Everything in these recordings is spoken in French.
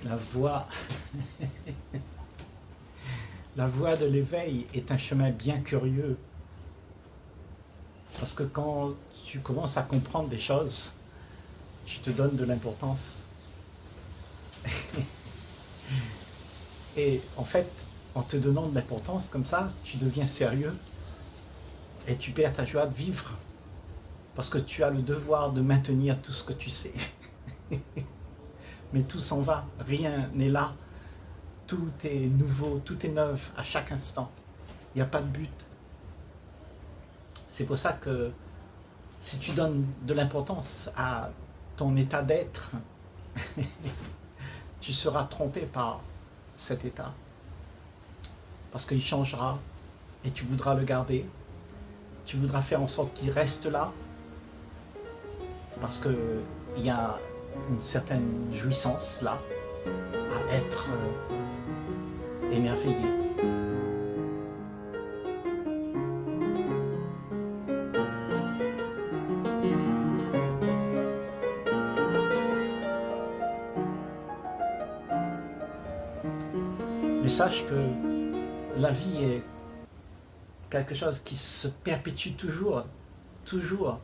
La voie, la voie de l'éveil est un chemin bien curieux. Parce que quand tu commences à comprendre des choses, tu te donnes de l'importance. Et en fait, en te donnant de l'importance comme ça, tu deviens sérieux et tu perds ta joie de vivre. Parce que tu as le devoir de maintenir tout ce que tu sais. Mais tout s'en va, rien n'est là. Tout est nouveau, tout est neuf à chaque instant. Il n'y a pas de but. C'est pour ça que si tu donnes de l'importance à ton état d'être, tu seras trompé par cet état. Parce qu'il changera et tu voudras le garder. Tu voudras faire en sorte qu'il reste là. Parce qu'il y a une certaine jouissance là à être émerveillé. Mais sache que la vie est quelque chose qui se perpétue toujours, toujours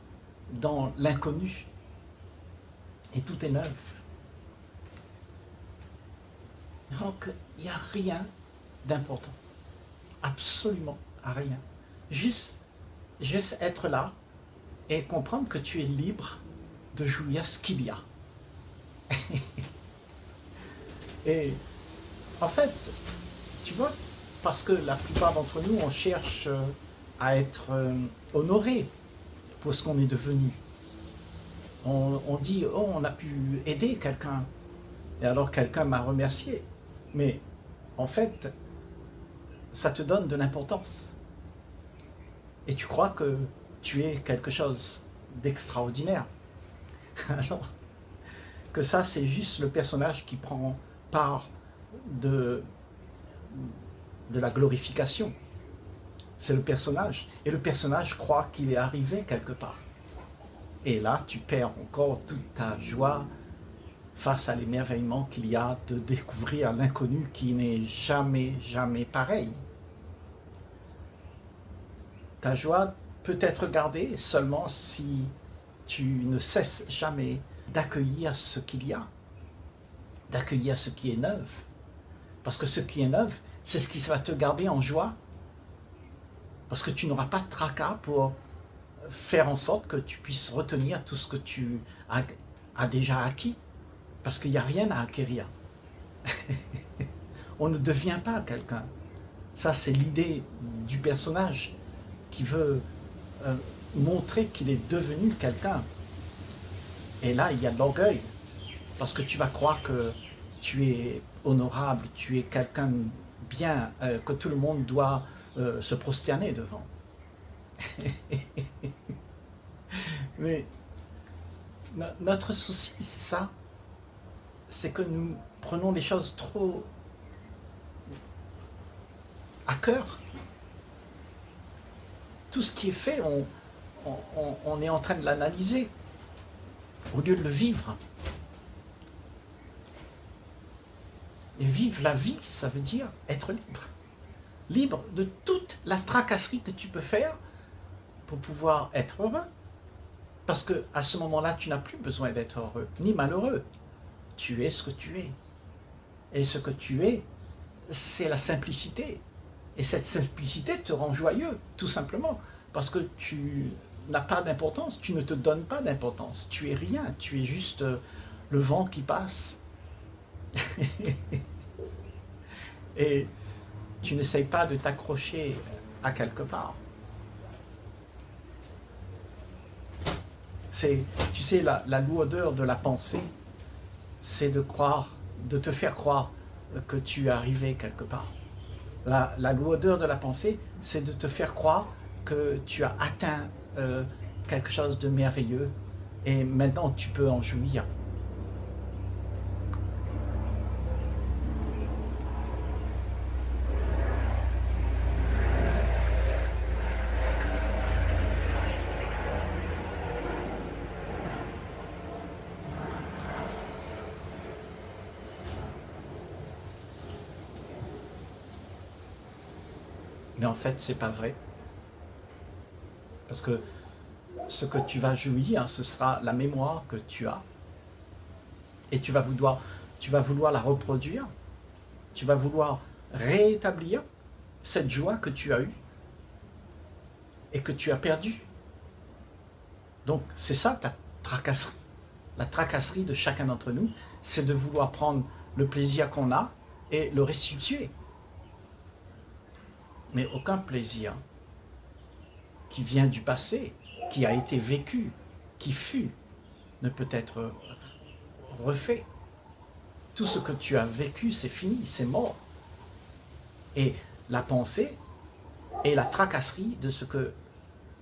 dans l'inconnu. Et tout est neuf. Donc, il n'y a rien d'important. Absolument rien. Juste être là et comprendre que tu es libre de jouir ce qu'il y a. Et en fait, tu vois, parce que la plupart d'entre nous, on cherche à être honorés pour ce qu'on est devenu. On dit, oh, on a pu aider quelqu'un, et alors quelqu'un m'a remercié. Mais en fait, ça te donne de l'importance. Et tu crois que tu es quelque chose d'extraordinaire. Alors que ça, c'est juste le personnage qui prend part de la glorification. C'est le personnage. Et le personnage croit qu'il est arrivé quelque part. Et là, tu perds encore toute ta joie face à l'émerveillement qu'il y a de découvrir l'inconnu qui n'est jamais, jamais pareil. Ta joie peut être gardée seulement si tu ne cesses jamais d'accueillir ce qu'il y a, d'accueillir ce qui est neuf. Parce que ce qui est neuf, c'est ce qui va te garder en joie. Parce que tu n'auras pas de tracas pour faire en sorte que tu puisses retenir tout ce que tu as déjà acquis. Parce qu'il n'y a rien à acquérir. On ne devient pas quelqu'un. Ça, c'est l'idée du personnage qui veut montrer qu'il est devenu quelqu'un. Et là, il y a de l'orgueil. Parce que tu vas croire que tu es honorable, tu es quelqu'un de bien, que tout le monde doit se prosterner devant. Mais notre souci, c'est ça. C'est que nous prenons les choses trop à cœur. Tout ce qui est fait, on est en train de l'analyser au lieu de le vivre. Et vivre la vie, ça veut dire être libre. Libre de toute la tracasserie que tu peux faire pour pouvoir être heureux. Parce qu'à ce moment-là, tu n'as plus besoin d'être heureux, ni malheureux. Tu es ce que tu es. Et ce que tu es, c'est la simplicité. Et cette simplicité te rend joyeux, tout simplement. Parce que tu n'as pas d'importance, tu ne te donnes pas d'importance. Tu es rien, tu es juste le vent qui passe. Et tu n'essayes pas de t'accrocher à quelque part. Tu sais, la lourdeur de la pensée, c'est de te faire croire que tu es arrivé quelque part. La lourdeur de la pensée, c'est de te faire croire que tu as atteint quelque chose de merveilleux et maintenant tu peux en jouir. Mais en fait, c'est pas vrai. Parce que ce que tu vas jouir, ce sera la mémoire que tu as. Et tu vas vouloir la reproduire. Tu vas vouloir rétablir cette joie que tu as eue et que tu as perdue. Donc, c'est ça ta tracasserie. La tracasserie de chacun d'entre nous, c'est de vouloir prendre le plaisir qu'on a et le restituer. Mais aucun plaisir qui vient du passé, qui a été vécu, qui fut, ne peut être refait. Tout ce que tu as vécu, c'est fini, c'est mort. Et la pensée est la tracasserie de ce que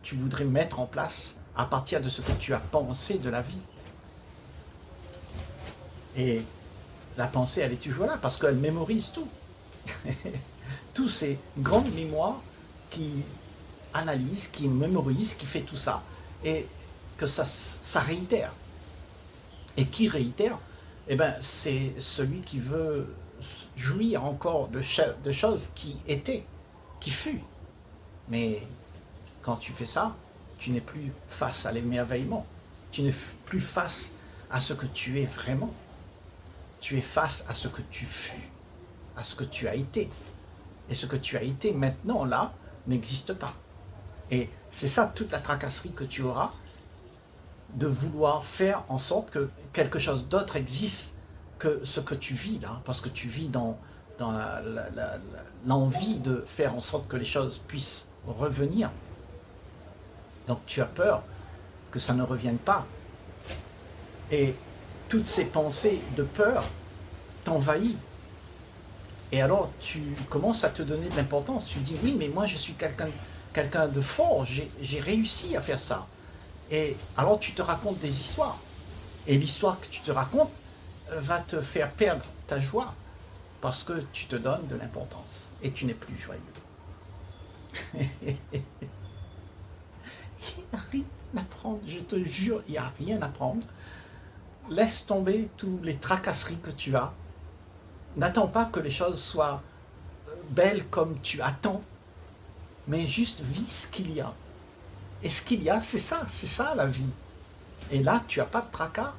tu voudrais mettre en place à partir de ce que tu as pensé de la vie. Et la pensée, elle est toujours là parce qu'elle mémorise tout. Tous ces grandes mémoires qui analysent, qui mémorisent, qui fait tout ça. Et que ça réitère. Et qui réitère, eh ben, c'est celui qui veut jouir encore de choses qui étaient, qui fut. Mais quand tu fais ça, tu n'es plus face à l'émerveillement. Tu n'es plus face à ce que tu es vraiment. Tu es face à ce que tu fus, à ce que tu as été. Et ce que tu as été maintenant, là, n'existe pas. Et c'est ça toute la tracasserie que tu auras, de vouloir faire en sorte que quelque chose d'autre existe que ce que tu vis là, parce que tu vis dans l'envie de faire en sorte que les choses puissent revenir. Donc tu as peur que ça ne revienne pas. Et toutes ces pensées de peur t'envahissent. Et alors tu commences à te donner de l'importance. Tu dis oui, mais moi je suis quelqu'un de fort, j'ai réussi à faire ça. Et alors tu te racontes des histoires. Et l'histoire que tu te racontes va te faire perdre ta joie parce que tu te donnes de l'importance et tu n'es plus joyeux. Il n'y a rien à prendre, je te jure, il n'y a rien à prendre. Laisse tomber toutes les tracasseries que tu as. N'attends pas que les choses soient belles comme tu attends, mais juste vis ce qu'il y a. Et ce qu'il y a, c'est ça la vie. Et là, tu n'as pas de tracas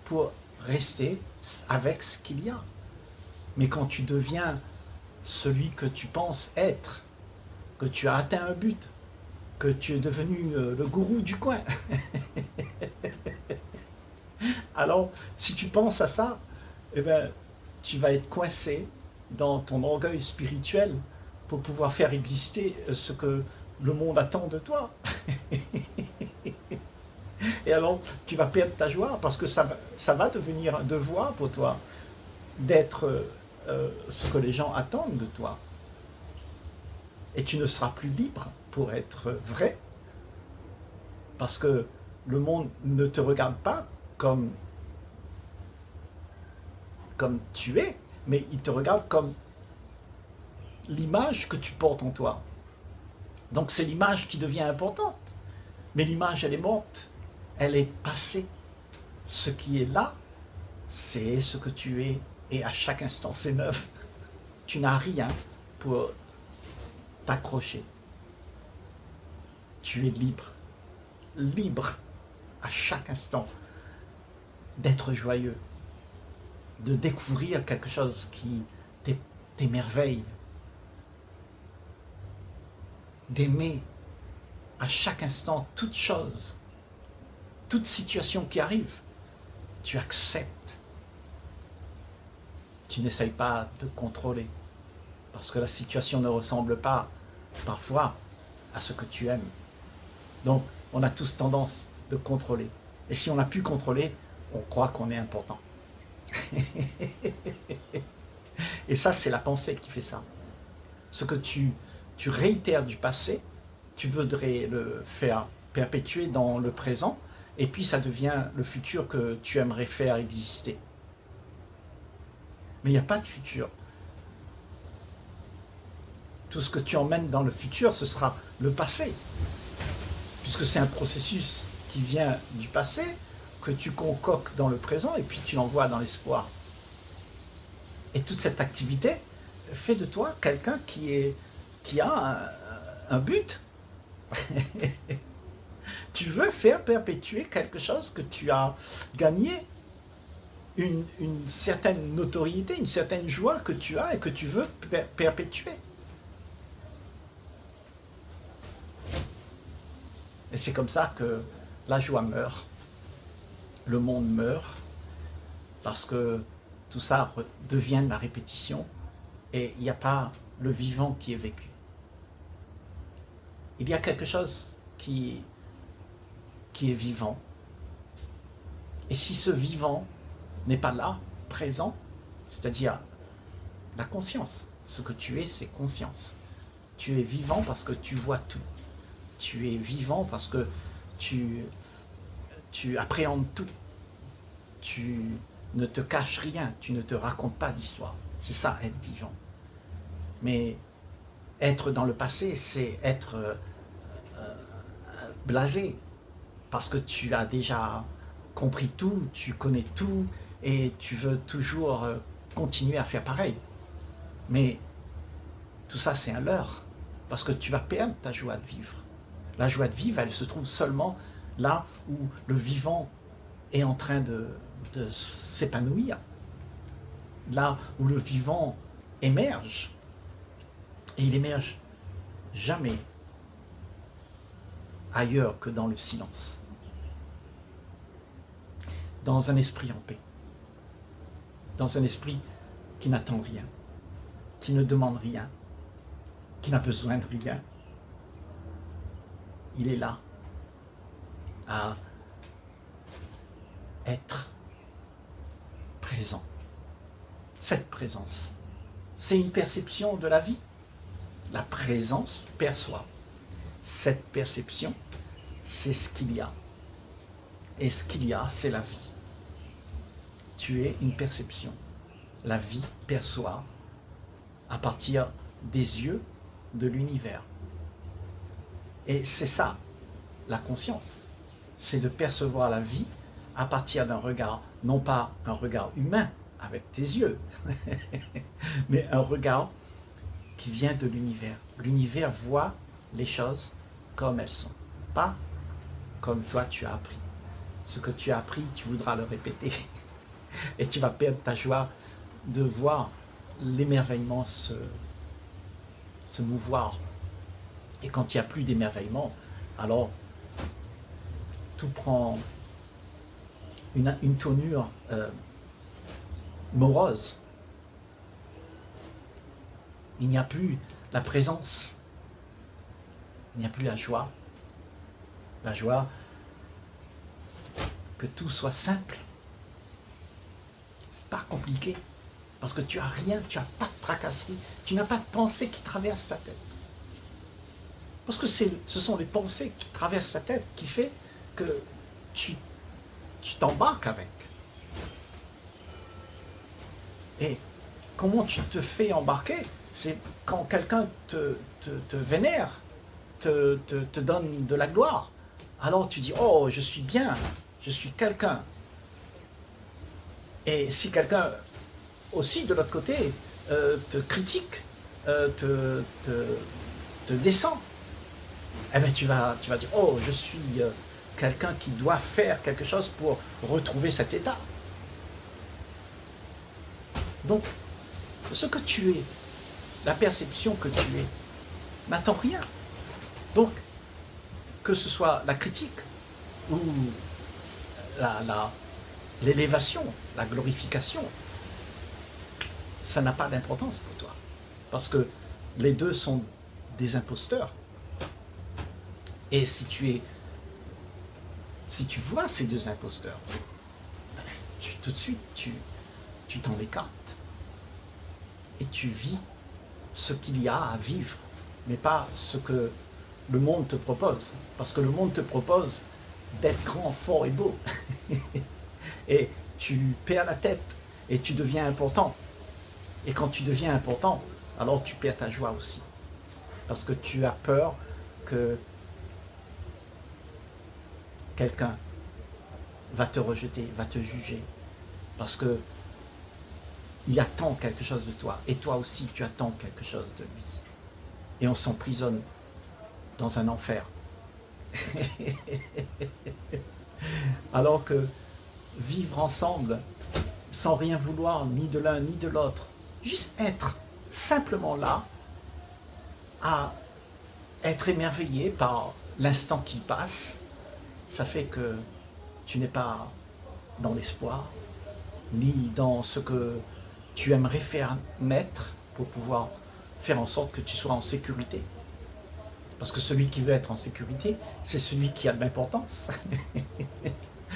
pour rester avec ce qu'il y a. Mais quand tu deviens celui que tu penses être, que tu as atteint un but, que tu es devenu le gourou du coin, alors si tu penses à ça, eh ben, tu vas être coincé dans ton orgueil spirituel pour pouvoir faire exister ce que le monde attend de toi. Et alors, tu vas perdre ta joie parce que ça va devenir un devoir pour toi d'être ce que les gens attendent de toi. Et tu ne seras plus libre pour être vrai parce que le monde ne te regarde pas comme tu es, mais il te regarde comme l'image que tu portes en toi. Donc c'est l'image qui devient importante. Mais l'image, elle est morte. Elle est passée. Ce qui est là, c'est ce que tu es. Et à chaque instant, c'est neuf. Tu n'as rien pour t'accrocher. Tu es libre. Libre à chaque instant d'être joyeux. De découvrir quelque chose qui t'émerveille. D'aimer à chaque instant toute chose, toute situation qui arrive, tu acceptes. Tu n'essayes pas de contrôler, parce que la situation ne ressemble pas parfois à ce que tu aimes. Donc, on a tous tendance de contrôler. Et si on a pu contrôler, on croit qu'on est important. Et ça, c'est la pensée qui fait ça. Ce que tu réitères du passé, tu voudrais le faire perpétuer dans le présent, et puis ça devient le futur que tu aimerais faire exister. Mais il n'y a pas de futur. Tout ce que tu emmènes dans le futur, ce sera le passé. Puisque c'est un processus qui vient du passé, que tu concoctes dans le présent, et puis tu l'envoies dans l'espoir. Et toute cette activité fait de toi quelqu'un qui est qui a un but. Tu veux faire perpétuer quelque chose que tu as gagné, une certaine notoriété, une certaine joie que tu as et que tu veux perpétuer. Et c'est comme ça que la joie meurt, le monde meurt, parce que tout ça devient de la répétition et il n'y a pas le vivant qui est vécu. Il y a quelque chose qui est vivant. Et si ce vivant n'est pas là, présent, c'est-à-dire la conscience, ce que tu es, c'est conscience. Tu es vivant parce que tu vois tout. Tu es vivant parce que tu appréhendes tout. Tu ne te caches rien, tu ne te racontes pas d'histoire. C'est ça, être vivant. Mais être dans le passé, c'est être blasé, parce que tu as déjà compris tout, tu connais tout, et tu veux toujours continuer à faire pareil. Mais tout ça, c'est un leurre, parce que tu vas perdre ta joie de vivre. La joie de vivre, elle se trouve seulement là où le vivant est en train de s'épanouir, là où le vivant émerge. Et il émerge jamais ailleurs que dans le silence, dans un esprit en paix, dans un esprit qui n'attend rien, qui ne demande rien, qui n'a besoin de rien. Il est là à être présent. Cette présence, c'est une perception de la vie. La présence perçoit. Cette perception, c'est ce qu'il y a. Et ce qu'il y a, c'est la vie. Tu es une perception. La vie perçoit à partir des yeux de l'univers. Et c'est ça, la conscience. C'est de percevoir la vie à partir d'un regard, non pas un regard humain avec tes yeux, mais un regard qui vient de l'univers. L'univers voit les choses comme elles sont, pas comme toi tu as appris. Ce que tu as appris, tu voudras le répéter et tu vas perdre ta joie de voir l'émerveillement se mouvoir. Et quand il n'y a plus d'émerveillement, alors tout prend une tournure morose. Il n'y a plus la présence, il n'y a plus la joie. La joie, que tout soit simple. C'est pas compliqué. Parce que tu n'as rien, tu n'as pas de tracasserie, tu n'as pas de pensée qui traverse ta tête. Parce que ce sont les pensées qui traversent ta tête qui fait que tu t'embarques avec. Et comment tu te fais embarquer? C'est quand quelqu'un te vénère, te donne de la gloire. Alors tu dis, oh, je suis bien, je suis quelqu'un. Et si quelqu'un aussi de l'autre côté te critique, te descend, eh bien tu vas dire, oh, je suis quelqu'un qui doit faire quelque chose pour retrouver cet état. Donc, ce que tu es, la perception que tu es, n'attend rien. Donc, que ce soit la critique ou l'élévation, la glorification, ça n'a pas d'importance pour toi. Parce que les deux sont des imposteurs. Et si tu vois ces deux imposteurs, tout de suite, tu t'en écartes. Et tu vis ce qu'il y a à vivre, mais pas ce que le monde te propose. Parce que le monde te propose d'être grand, fort et beau. Et tu perds la tête et tu deviens important. Et quand tu deviens important, alors tu perds ta joie aussi. Parce que tu as peur que quelqu'un va te rejeter, va te juger. Parce que il attend quelque chose de toi. Et toi aussi, tu attends quelque chose de lui. et on s'emprisonne dans un enfer. Alors que vivre ensemble, sans rien vouloir ni de l'un ni de l'autre, juste être simplement là, à être émerveillé par l'instant qui passe, ça fait que tu n'es pas dans l'espoir, ni dans ce que tu aimerais faire naître pour pouvoir faire en sorte que tu sois en sécurité. Parce que celui qui veut être en sécurité, c'est celui qui a de l'importance.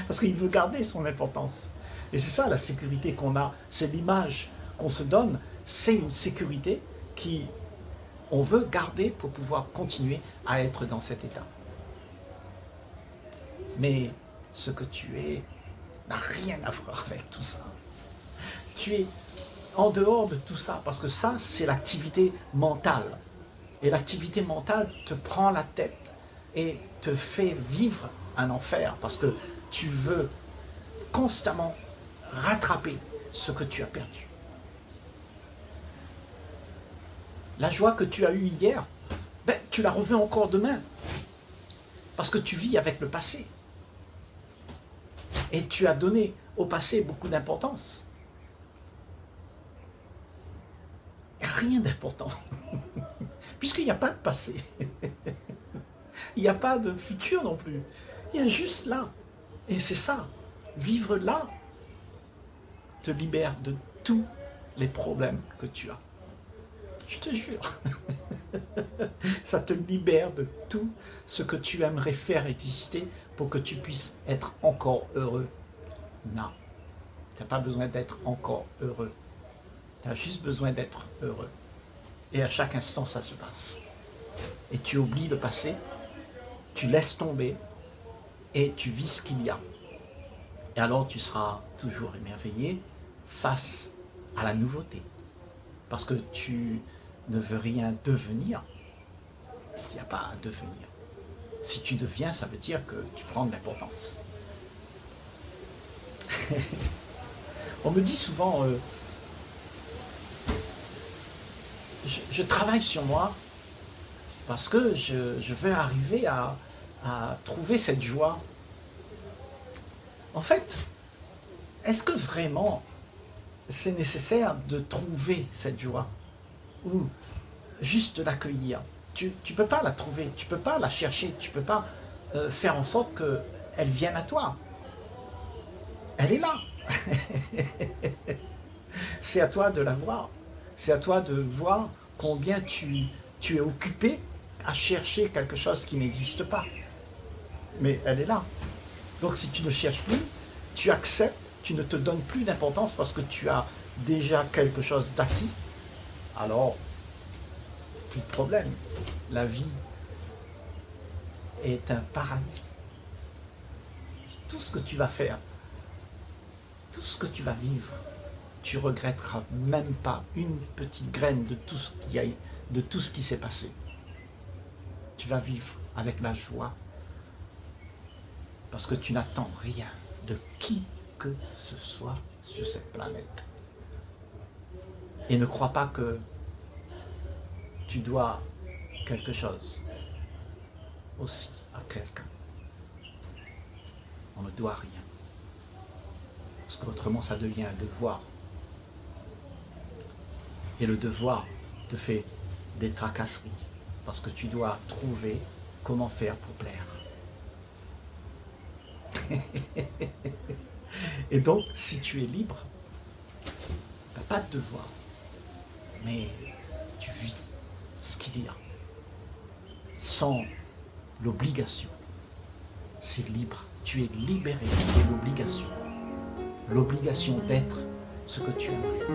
Parce qu'il veut garder son importance. Et c'est ça la sécurité qu'on a, c'est l'image qu'on se donne, c'est une sécurité qu'on veut garder pour pouvoir continuer à être dans cet état. Mais ce que tu es n'a rien à voir avec tout ça. Tu es en dehors de tout ça, parce que ça, c'est l'activité mentale. Et l'activité mentale te prend la tête et te fait vivre un enfer, parce que tu veux constamment rattraper ce que tu as perdu. La joie que tu as eue hier, tu la reveux encore demain, parce que tu vis avec le passé. Et tu as donné au passé beaucoup d'importance. Il n'y a rien d'important. Puisqu'il n'y a pas de passé. Il n'y a pas de futur non plus. Il y a juste là. Et c'est ça. Vivre là te libère de tous les problèmes que tu as. Je te jure. Ça te libère de tout ce que tu aimerais faire exister pour que tu puisses être encore heureux. Non. Tu n'as pas besoin d'être encore heureux. Tu as juste besoin d'être heureux. Et à chaque instant, ça se passe. Et tu oublies le passé, tu laisses tomber et tu vis ce qu'il y a. Et alors tu seras toujours émerveillé face à la nouveauté. Parce que tu ne veux rien devenir. Il n'y a pas à devenir. Si tu deviens, ça veut dire que tu prends de l'importance. On me dit souvent... je travaille sur moi parce que je veux arriver à trouver cette joie. En fait, est-ce que vraiment c'est nécessaire de trouver cette joie ou juste de l'accueillir? Tu ne peux pas la trouver, tu ne peux pas la chercher, tu ne peux pas faire en sorte qu'elle vienne à toi. Elle est là. C'est à toi de la voir. C'est à toi de voir combien tu es occupé à chercher quelque chose qui n'existe pas. Mais elle est là. Donc si tu ne cherches plus, tu acceptes, tu ne te donnes plus d'importance parce que tu as déjà quelque chose d'acquis, alors plus de problème. La vie est un paradis. Tout ce que tu vas faire, tout ce que tu vas vivre, tu regretteras même pas une petite graine de tout ce qui s'est passé. Tu vas vivre avec la joie parce que tu n'attends rien de qui que ce soit sur cette planète. Et ne crois pas que tu dois quelque chose aussi à quelqu'un. On ne doit rien. Parce qu'autrement, ça devient un devoir. Et le devoir te fait des tracasseries. Parce que tu dois trouver comment faire pour plaire. Et donc, si tu es libre, tu n'as pas de devoir. Mais tu vis ce qu'il y a. Sans l'obligation. C'est libre. Tu es libéré de l'obligation. L'obligation d'être ce que tu aimerais.